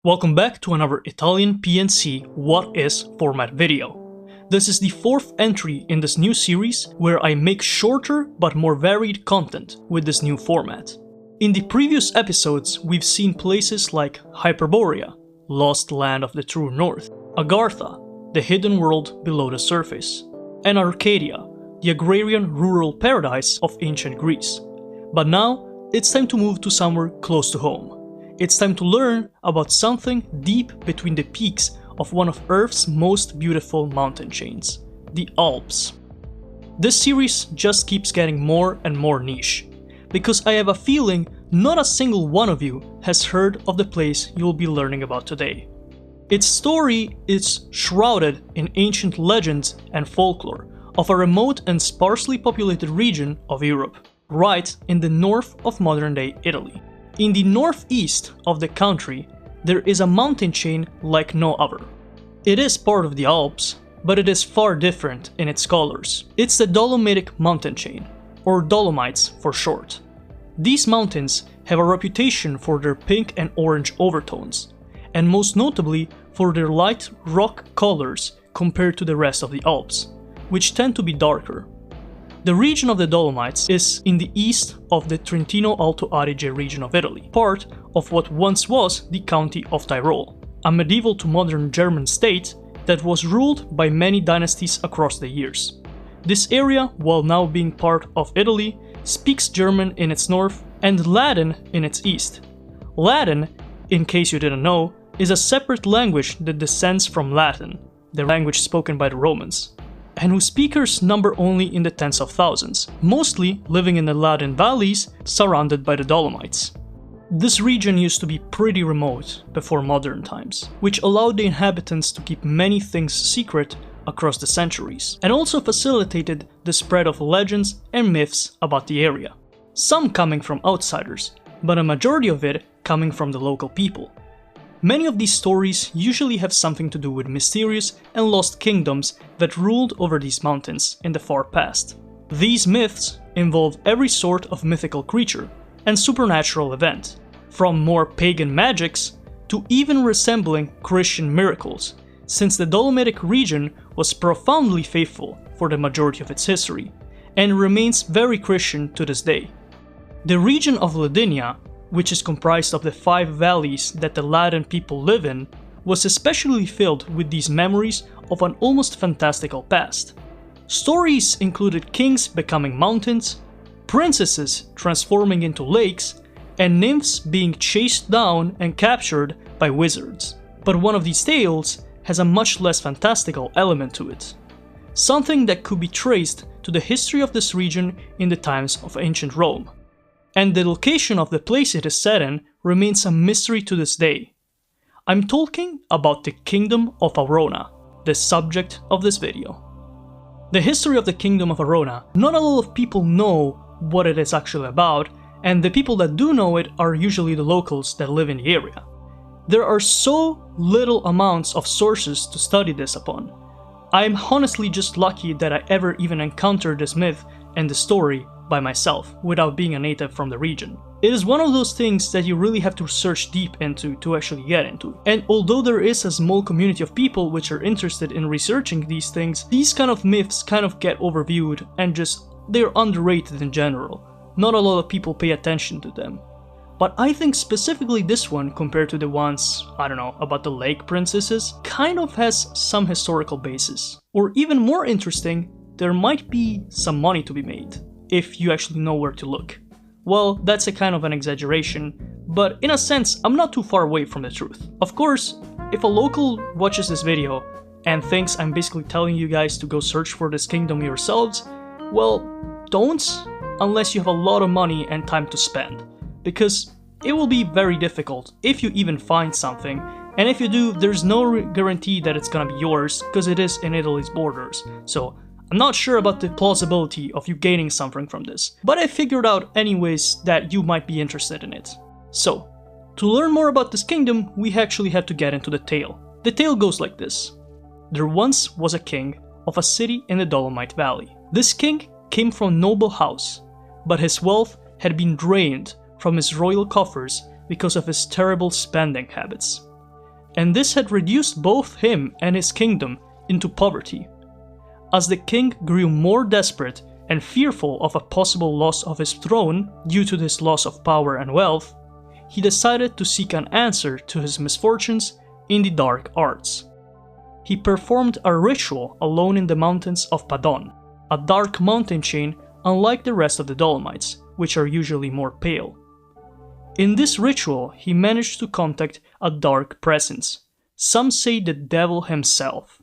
Welcome back to another Italian PNC What Is format video. This is the fourth entry in this new series where I make shorter but more varied content with this new format. In the previous episodes we've seen places like Hyperborea, lost land of the true north, Agartha, the hidden world below the surface, and Arcadia, the agrarian rural paradise of ancient Greece. But now it's time to move to somewhere close to home. It's time to learn about something deep between the peaks of one of Earth's most beautiful mountain chains, the Alps. This series just keeps getting more and more niche, because I have a feeling not a single one of you has heard of the place you'll be learning about today. Its story is shrouded in ancient legends and folklore of a remote and sparsely populated region of Europe, right in the north of modern-day Italy. In the northeast of the country, there is a mountain chain like no other. It is part of the Alps, but it is far different in its colors. It's the Dolomitic mountain chain, or Dolomites for short. These mountains have a reputation for their pink and orange overtones, and most notably for their light rock colors compared to the rest of the Alps, which tend to be darker. The region of the Dolomites is in the east of the Trentino Alto Adige region of Italy, part of what once was the county of Tyrol, a medieval to modern German state that was ruled by many dynasties across the years. This area, while now being part of Italy, speaks German in its north and Latin in its east. Latin, in case you didn't know, is a separate language that descends from Latin, the language spoken by the Romans, and whose speakers number only in the tens of thousands, mostly living in the Latin valleys surrounded by the Dolomites. This region used to be pretty remote before modern times, which allowed the inhabitants to keep many things secret across the centuries, and also facilitated the spread of legends and myths about the area, some coming from outsiders, but a majority of it coming from the local people. Many of these stories usually have something to do with mysterious and lost kingdoms that ruled over these mountains in the far past. These myths involve every sort of mythical creature and supernatural event, from more pagan magics to even resembling Christian miracles, since the Dolomitic region was profoundly faithful for the majority of its history, and remains very Christian to this day. The region of Ladynia, which is comprised of the 5 valleys that the Latin people live in, was especially filled with these memories of an almost fantastical past. Stories included kings becoming mountains, princesses transforming into lakes, and nymphs being chased down and captured by wizards. But one of these tales has a much less fantastical element to it, something that could be traced to the history of this region in the times of ancient Rome. And the location of the place it is set in remains a mystery to this day. I'm talking about the Kingdom of Arona, the subject of this video. The history of the Kingdom of Arona, not a lot of people know what it is actually about, and the people that do know it are usually the locals that live in the area. There are so little amounts of sources to study this upon. I'm honestly just lucky that I ever even encountered this myth and the story by myself, without being a native from the region. It is one of those things that you really have to search deep into to actually get into. And although there is a small community of people which are interested in researching these things, these kind of myths kind of get overviewed and they're underrated in general. Not a lot of people pay attention to them. But I think specifically this one, compared to the ones, I don't know, about the lake princesses, kind of has some historical basis. Or even more interesting, there might be some money to be made, if you actually know where to look. Well, that's a kind of an exaggeration, but in a sense, I'm not too far away from the truth. Of course, if a local watches this video and thinks I'm basically telling you guys to go search for this kingdom yourselves, well, don't, unless you have a lot of money and time to spend, because it will be very difficult if you even find something, and if you do, there's no guarantee that it's gonna be yours, because it is in Italy's borders, so I'm not sure about the plausibility of you gaining something from this, but I figured out anyways that you might be interested in it. So, to learn more about this kingdom, we actually have to get into the tale. The tale goes like this. There once was a king of a city in the Dolomite Valley. This king came from a noble house, but his wealth had been drained from his royal coffers because of his terrible spending habits. and this had reduced both him and his kingdom into poverty. As the king grew more desperate and fearful of a possible loss of his throne due to this loss of power and wealth, he decided to seek an answer to his misfortunes in the dark arts. He performed a ritual alone in the mountains of Padon, a dark mountain chain unlike the rest of the Dolomites, which are usually more pale. In this ritual, he managed to contact a dark presence, some say the devil himself.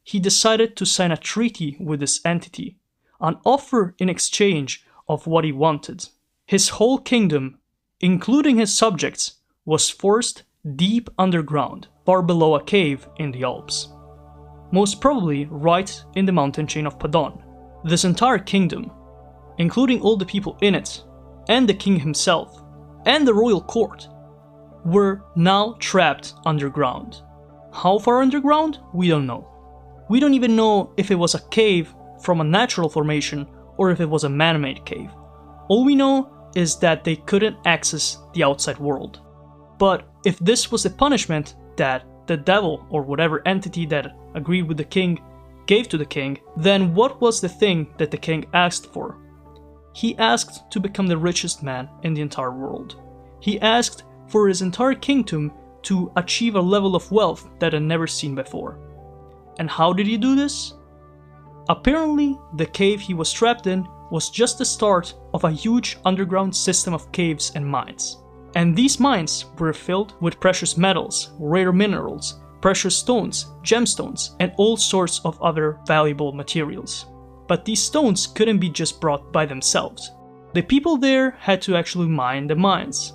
He decided to sign a treaty with this entity, an offer in exchange of what he wanted. His whole kingdom, including his subjects, was forced deep underground, far below a cave in the Alps. Most probably right in the mountain chain of Padon. This entire kingdom, including all the people in it, and the king himself, and the royal court, were now trapped underground. How far underground? We don't know. We don't even know if it was a cave from a natural formation or if it was a man-made cave. All we know is that they couldn't access the outside world. But if this was the punishment that the devil or whatever entity that agreed with the king gave to the king, then what was the thing that the king asked for? He asked to become the richest man in the entire world. He asked for his entire kingdom to achieve a level of wealth that had never seen before. And how did he do this? Apparently, the cave he was trapped in was just the start of a huge underground system of caves and mines. And these mines were filled with precious metals, rare minerals, precious stones, gemstones, and all sorts of other valuable materials. But these stones couldn't be just brought by themselves. The people there had to actually mine the mines.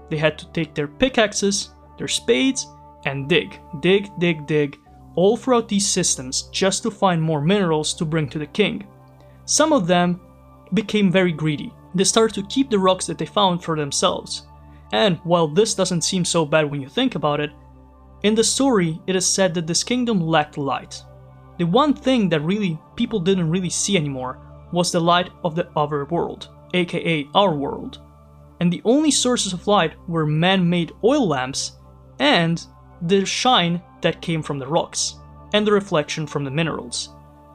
They had to take their pickaxes, their spades, and dig, all throughout these systems just to find more minerals to bring to the king. Some of them became very greedy. They started to keep the rocks that they found for themselves. And while this doesn't seem so bad when you think about it, in the story it is said that this kingdom lacked light. The one thing that really people didn't really see anymore was the light of the other world, aka our world. And the only sources of light were man-made oil lamps and the shine that came from the rocks, and the reflection from the minerals.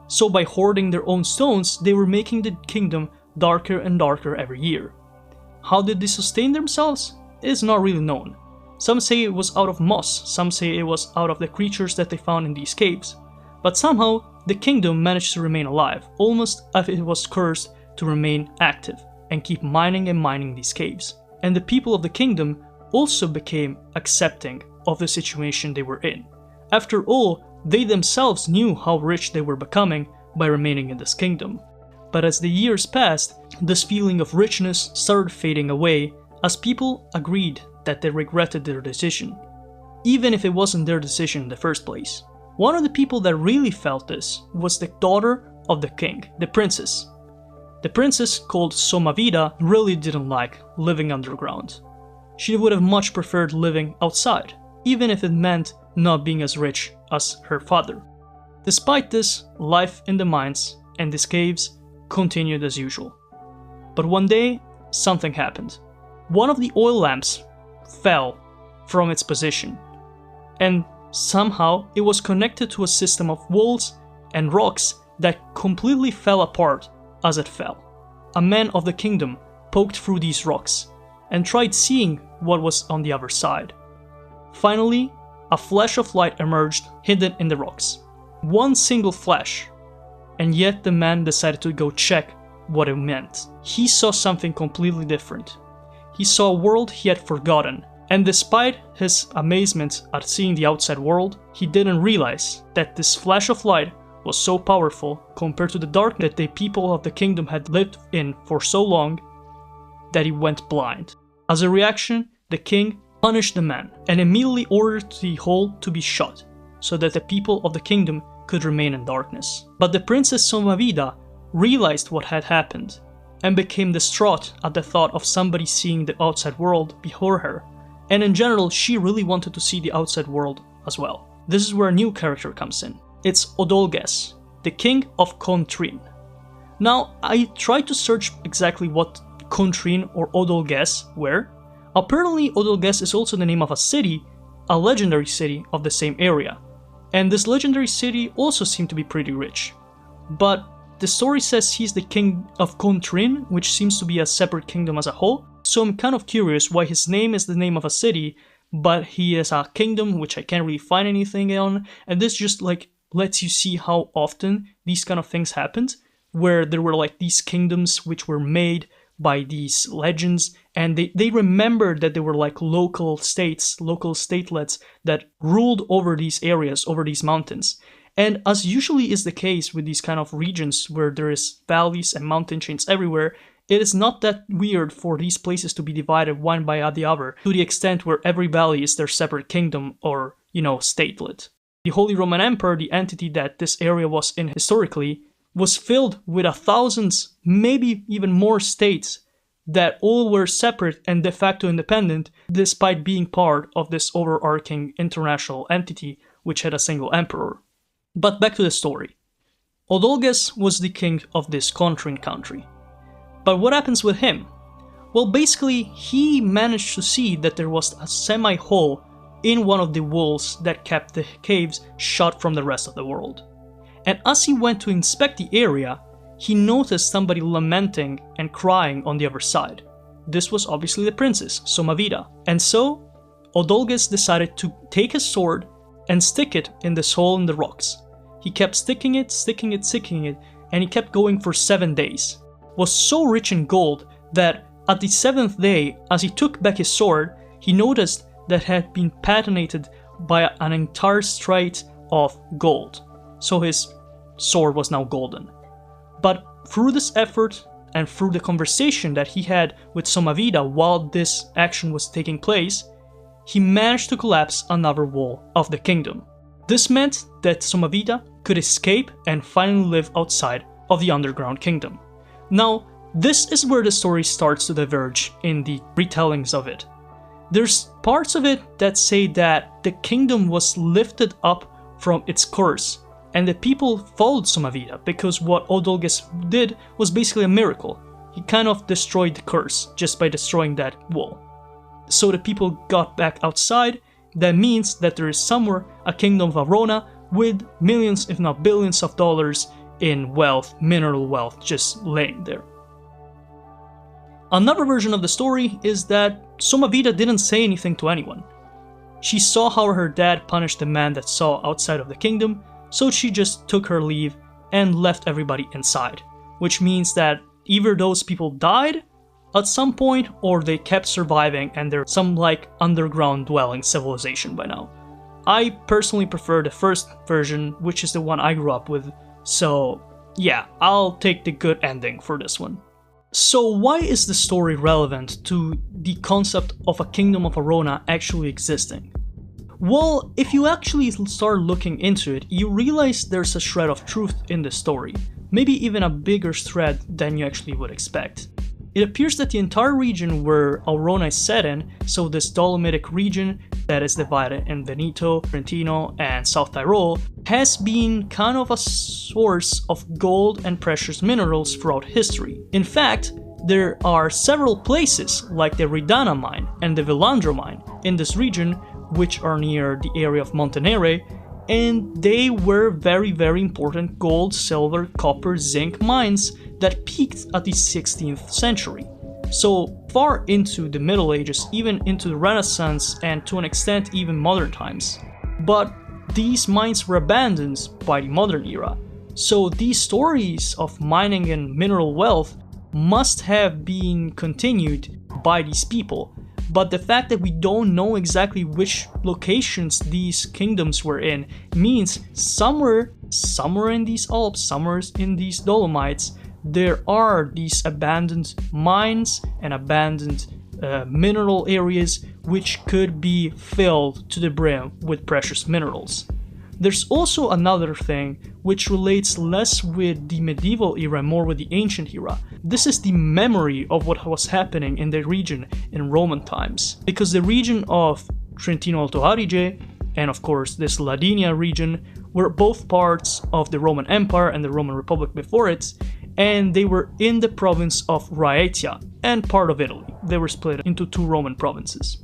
So by hoarding their own stones, they were making the kingdom darker and darker every year. How did they sustain themselves? It is not really known. Some say it was out of moss, some say it was out of the creatures that they found in these caves. But somehow, the kingdom managed to remain alive, almost as if it was cursed to remain active and keep mining and mining these caves. And the people of the kingdom also became accepting of the situation they were in. After all, they themselves knew how rich they were becoming by remaining in this kingdom. But as the years passed, this feeling of richness started fading away as people agreed that they regretted their decision, even if it wasn't their decision in the first place. One of the people that really felt this was the daughter of the king, the princess. The princess, called Somavida, really didn't like living underground. She would have much preferred living outside, even if it meant not being as rich as her father. Despite this, life in the mines and these caves continued as usual. But one day, something happened. One of the oil lamps fell from its position, and somehow it was connected to a system of walls and rocks that completely fell apart as it fell. A man of the kingdom poked through these rocks and tried seeing what was on the other side. Finally, a flash of light emerged hidden in the rocks. One single flash, and yet the man decided to go check what it meant. He saw something completely different. He saw a world he had forgotten, and despite his amazement at seeing the outside world, he didn't realize that this flash of light was so powerful compared to the dark that the people of the kingdom had lived in for so long that he went blind. As a reaction, the king punished the man and immediately ordered the hole to be shut so that the people of the kingdom could remain in darkness. But the princess Somavida realized what had happened and became distraught at the thought of somebody seeing the outside world before her, and in general she really wanted to see the outside world as well. This is where a new character comes in. It's Odulgus, the king of Contrin. Now, I tried to search exactly what Contrin or Odulgus were. Apparently Odulgus is also the name of a city a legendary city of the same area. And this legendary city also seemed to be pretty rich. But the story says he's the king of Contrin, which seems to be a separate kingdom as a whole, so I'm kind of curious why his name is the name of a city, but he is a kingdom which I can't really find anything on, and this just like lets you see how often these kind of things happened, where there were like these kingdoms which were made by these legends, and they remembered that there were like local states, local statelets that ruled over these areas, over these mountains. And as usually is the case with these kind of regions where there is valleys and mountain chains everywhere, it is not that weird for these places to be divided one by the other, to the extent where every valley is their separate kingdom or, statelet. The Holy Roman Empire, the entity that this area was in historically, was filled with thousands, maybe even more states that all were separate and de facto independent, despite being part of this overarching international entity which had a single emperor. But back to the story. Odulgus was the king of this Contrin country. But what happens with him? Well, basically, he managed to see that there was a semi-hole in one of the walls that kept the caves shut from the rest of the world. And as he went to inspect the area, he noticed somebody lamenting and crying on the other side. This was obviously the princess, Somavida. And so, Odulgus decided to take his sword and stick it in this hole in the rocks. He kept sticking it, and he kept going for 7 days. Was so rich in gold that at the 7th day, as he took back his sword, he noticed that it had been patinated by an entire strait of gold. So his sword was now golden. But through this effort and through the conversation that he had with Somavida while this action was taking place, he managed to collapse another wall of the kingdom. This meant that Somavida could escape and finally live outside of the underground kingdom. Now, this is where the story starts to diverge in the retellings of it. There's parts of it that say that the kingdom was lifted up from its curse, and the people followed Somavida because what Odulgus did was basically a miracle. He kind of destroyed the curse just by destroying that wall. So the people got back outside. That means that there is somewhere a kingdom of Arona with millions if not billions of dollars in wealth, mineral wealth, just laying there. Another version of the story is that Somavida didn't say anything to anyone. She saw how her dad punished the man that saw outside of the kingdom, so she just took her leave and left everybody inside, which means that either those people died at some point or they kept surviving and they're some like underground dwelling civilization by now. I personally prefer the first version, which is the one I grew up with, so yeah, I'll take the good ending for this one. So why is the story relevant to the concept of a kingdom of Arona actually existing? Well, if you actually start looking into it, you realize there's a shred of truth in the story, maybe even a bigger thread than you actually would expect. It appears that the entire region where Aurona is set in, so this Dolomitic region that is divided in Veneto, Trentino, and South Tyrol, has been kind of a source of gold and precious minerals throughout history. In fact, there are several places like the Ridana mine and the Villandro mine in this region, which are near the area of Montenere, and they were very, very important gold, silver, copper, zinc mines that peaked at the 16th century. So far into the Middle Ages, even into the Renaissance, and to an extent even modern times. But these mines were abandoned by the modern era. So these stories of mining and mineral wealth must have been continued by these people. But the fact that we don't know exactly which locations these kingdoms were in means somewhere in these Alps, somewhere in these Dolomites, there are these abandoned mines and abandoned mineral areas which could be filled to the brim with precious minerals. There's also another thing which relates less with the medieval era, more with the ancient era. This is the memory of what was happening in the region in Roman times. Because the region of Trentino Alto Adige and of course this Ladinia region were both parts of the Roman Empire and the Roman Republic before it, and they were in the province of Raetia and part of Italy. They were split into two Roman provinces.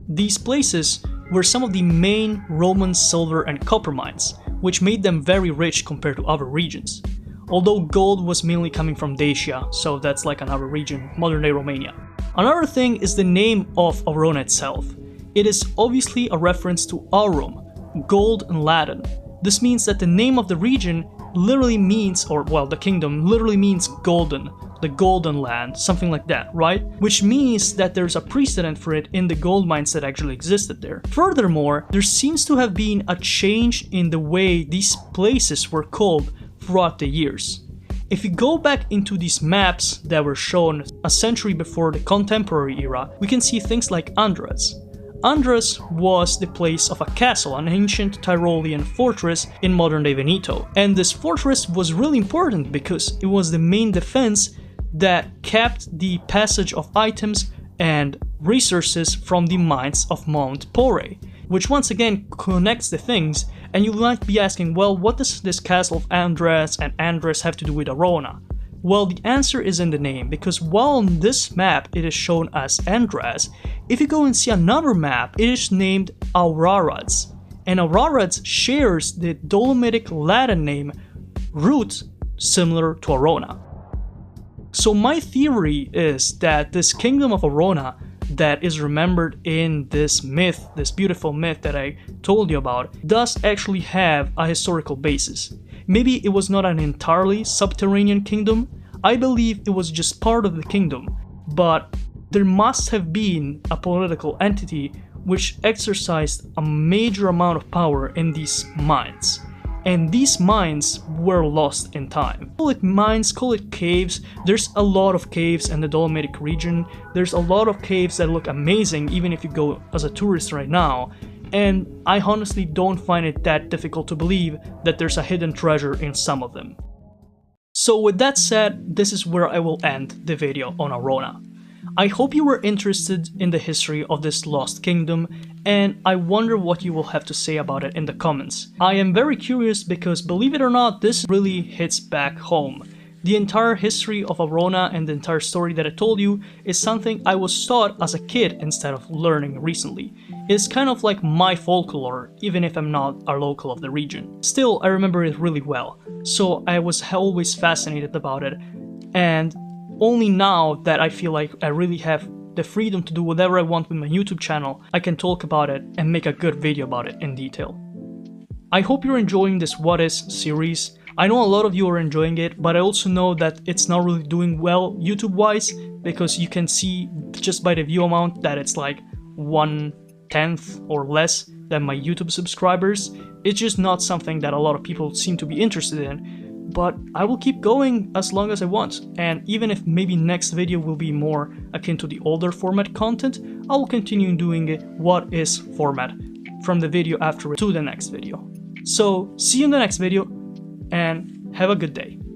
These places were some of the main Roman silver and copper mines, which made them very rich compared to other regions. Although gold was mainly coming from Dacia, so that's like another region, modern-day Romania. Another thing is the name of Arona itself. It is obviously a reference to aurum, gold in Latin. This means that the name of the region literally means, or well, the kingdom literally means golden, the golden land, something like that, right? Which means that there's a precedent for it in the gold mines that actually existed there. Furthermore, there seems to have been a change in the way these places were called throughout the years. If you go back into these maps that were shown a century before the contemporary era, we can see things like Andres. Andres was the place of a castle, an ancient Tyrolean fortress in modern-day Veneto. And this fortress was really important because it was the main defense that kept the passage of items and resources from the mines of Mount Pore, which once again connects the things. And you might be asking, well, what does this castle of Andres and Andres have to do with Arona? Well, the answer is in the name, because while on this map it is shown as Andres, if you go and see another map, it is named Aurarads. And Aurarads shares the Dolomitic Latin name root similar to Arona. So my theory is that this kingdom of Arona that is remembered in this myth, this beautiful myth that I told you about, does actually have a historical basis. Maybe it was not an entirely subterranean kingdom. I believe it was just part of the kingdom, but there must have been a political entity which exercised a major amount of power in these mines. And these mines were lost in time. Call it mines, call it caves. There's a lot of caves in the Dolomitic region. There's a lot of caves that look amazing even if you go as a tourist right now. And I honestly don't find it that difficult to believe that there's a hidden treasure in some of them. So with that said, this is where I will end the video on Arona. I hope you were interested in the history of this lost kingdom, and I wonder what you will have to say about it in the comments. I am very curious because, believe it or not, this really hits back home. The entire history of Arona and the entire story that I told you is something I was taught as a kid instead of learning recently. It's kind of like my folklore, even if I'm not a local of the region. Still, I remember it really well, so I was always fascinated about it, and only now that I feel like I really have the freedom to do whatever I want with my YouTube channel, I can talk about it and make a good video about it in detail. I hope you're enjoying this What Is series. I know a lot of you are enjoying it, but I also know that it's not really doing well YouTube-wise, because you can see just by the view amount that it's like 1/10 or less than my YouTube subscribers. It's just not something that a lot of people seem to be interested in. But I will keep going as long as I want, and even if maybe next video will be more akin to the older format content, I will continue doing it What Is format from the video after to the next video. So see you in the next video, and have a good day.